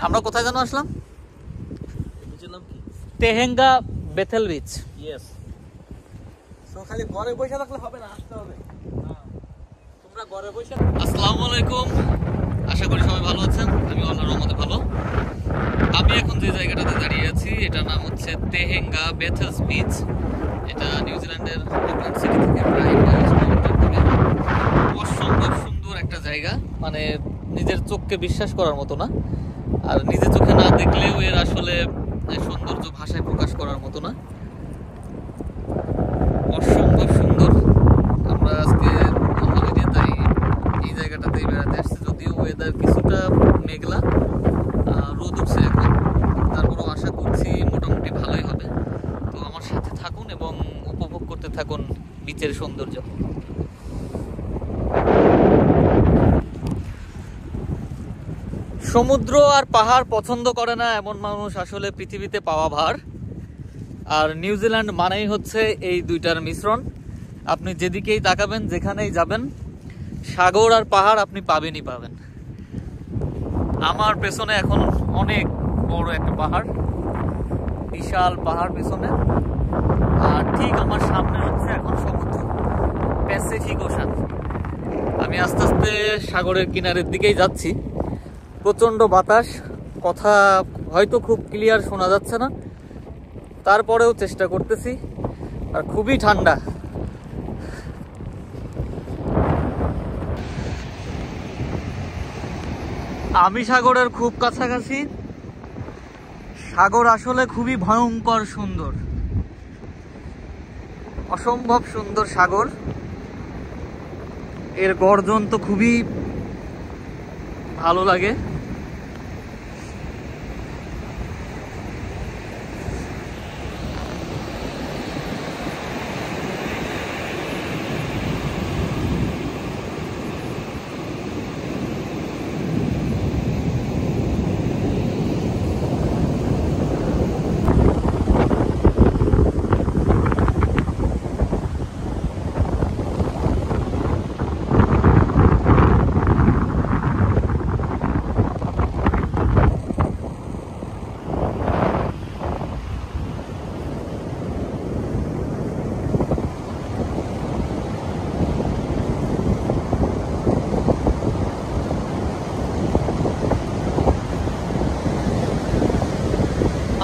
আমরা কোথায় যেন আসলাম? তেহেঙ্গা বেথেল বিচ। ইয়েস। সো খালি ঘরে বসে থাকলে হবে না, আসতে হবে। তোমরা ঘরে বসে। আসসালামু আলাইকুম, আশা করি সবাই ভালো আছেন। আমি আল্লাহর রহমতে ভালো। আমি এখন যে জায়গাটাতে দাঁড়িয়ে আছি এটার নাম হচ্ছে তেহেঙ্গা বেথেলস বিচ। এটা নিউজিল্যান্ডের অকল্যান্ড সিটি থেকে প্রায় 42 কিলোমিটার দূরে। অসম্ভব সুন্দর একটা জায়গা, মানে নিজের চোখকে বিশ্বাস করার মতো না, আর নিজের চোখে না দেখলেও এর আসলে সৌন্দর্য ভাষায় প্রকাশ করার মতো না। অসম্ভব সুন্দর। আমরা আজকে হলিডে তাই এই জায়গাটাতেই বেড়াতে আসছি, যদিও ওয়েদার কিছুটা মেঘলা, রোদ উঠছে এখন, তারপরেও আশা করছি মোটামুটি ভালোই হবে। তো আমার সাথে থাকুন এবং উপভোগ করতে থাকুন বিচের সৌন্দর্য। সমুদ্র আর পাহাড় পছন্দ করে না এমন মানুষ আসলে পৃথিবীতে পাওয়া ভার। আর নিউজিল্যান্ড মানেই হচ্ছে এই দুইটার মিশ্রণ। আপনি যেদিকেই তাকাবেন, যেখানেই যাবেন, সাগর আর পাহাড় আপনি পাবেনই পাবেন। আমার পেছনে এখন অনেক বড় একটা পাহাড়, বিশাল পাহাড় পেছনে, আর ঠিক আমার সামনে হচ্ছে এখন সমুদ্র, প্যাসিফিক ওশান। আমি আস্তে আস্তে সাগরের কিনারের দিকেই যাচ্ছি। প্রচণ্ড বাতাস, কথা হয়তো খুব ক্লিয়ার শোনা যাচ্ছে না, তারপরেও চেষ্টা করতেছি। আর খুবই ঠান্ডা। আমি সাগরের খুব কাছাকাছি। সাগর আসলে খুবই ভয়ঙ্কর সুন্দর, অসম্ভব সুন্দর সাগর। এর গর্জন তো খুবই ভালো লাগে।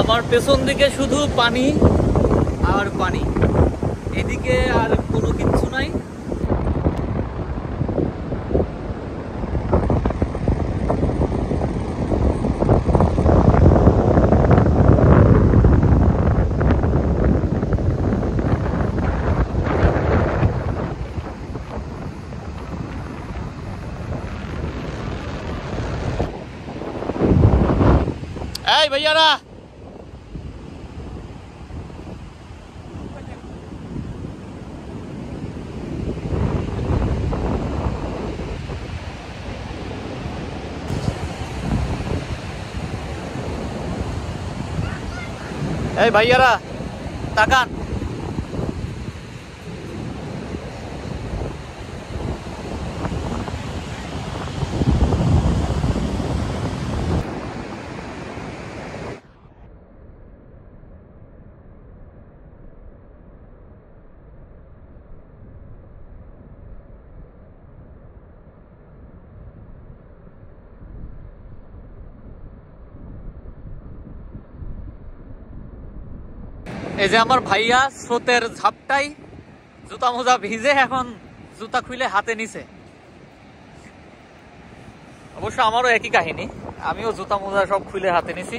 আমার পেছন দিকে শুধু পানি আর পানি, এদিকে আর কোনো কিছু নাই। এই ভাইয়ারা, এই ভাইয়ারা তাকান। এই যে আমার ভাইয়া স্রোতের ঝাপটাই জুতা মোজা ভিজে এখন জুতা খুলে হাতে নিছে। অবশ্য আমারও একই কাহিনী, আমিও জুতা মোজা সব খুলে হাতে নিছি।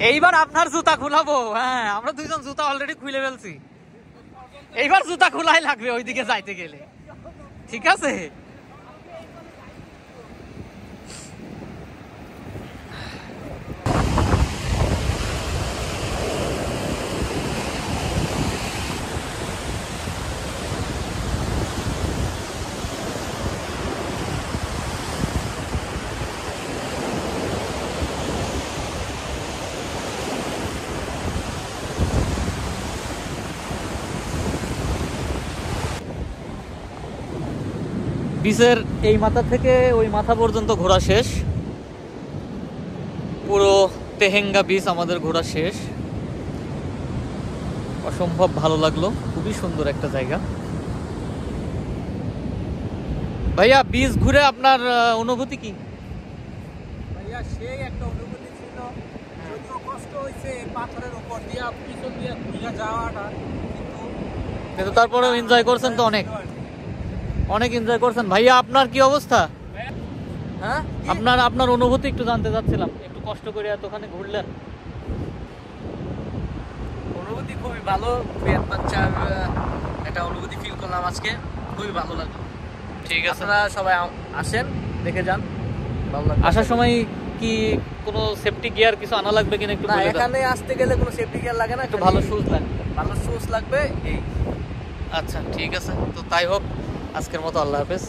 এইবার আপনার জুতা খুলাবো। হ্যাঁ, আমরা দুইজন জুতা অলরেডি খুলে ফেলছি, এইবার জুতা খোলাই লাগবে ওইদিকে যাইতে গেলে। ঠিক আছে? বিচের এই মাথা থেকে ওই মাথা পর্যন্ত ঘোরা শেষ, পুরো তেহেঙ্গা বিচ আমাদের ঘোরা শেষ। অসম্ভব ভালো লাগলো, খুবই সুন্দর একটা জায়গা। ভাইয়া বিচ ঘুরে আপনার অনুভূতি কি? ভাইয়া সেই একটা অনুভূতি ছিল, যদিও কষ্ট হয়েছে পাথরের উপর দিয়া পিছন দিয়ে ঘুরে যাওয়াটা, কিন্তু তারপরেও এনজয় করছেন তো, অনেক অনেক এনজয় করছেন। ভাইয়া আপনার কি অবস্থা? হ্যাঁ, আপনার অনুভূতি একটু জানতে চাচ্ছিলাম, একটু কষ্ট করে এতখানে ঘুরলেন। অনুভূতি খুবই ভালো, খুবই অ্যাডভেঞ্চার একটা অনুভূতি ফিল করলাম আজকে, খুবই ভালো লাগলো। ঠিক আছে, আপনারা সবাই আসেন, দেখে যান, ভালো লাগবে। আসার সময় কি কোনো সেফটি গিয়ার কিছু আনা লাগবে কিনা একটু না, বলে দাও। এখানে আসতে গেলে কোনো সেফটি গিয়ার লাগে না, একটু ভালো শুজ লাগবে। ভালো শুজ লাগবে এই। আচ্ছা ঠিক আছে, তো তাই হোক, আজকের মতো আল্লাহ হাফেজ।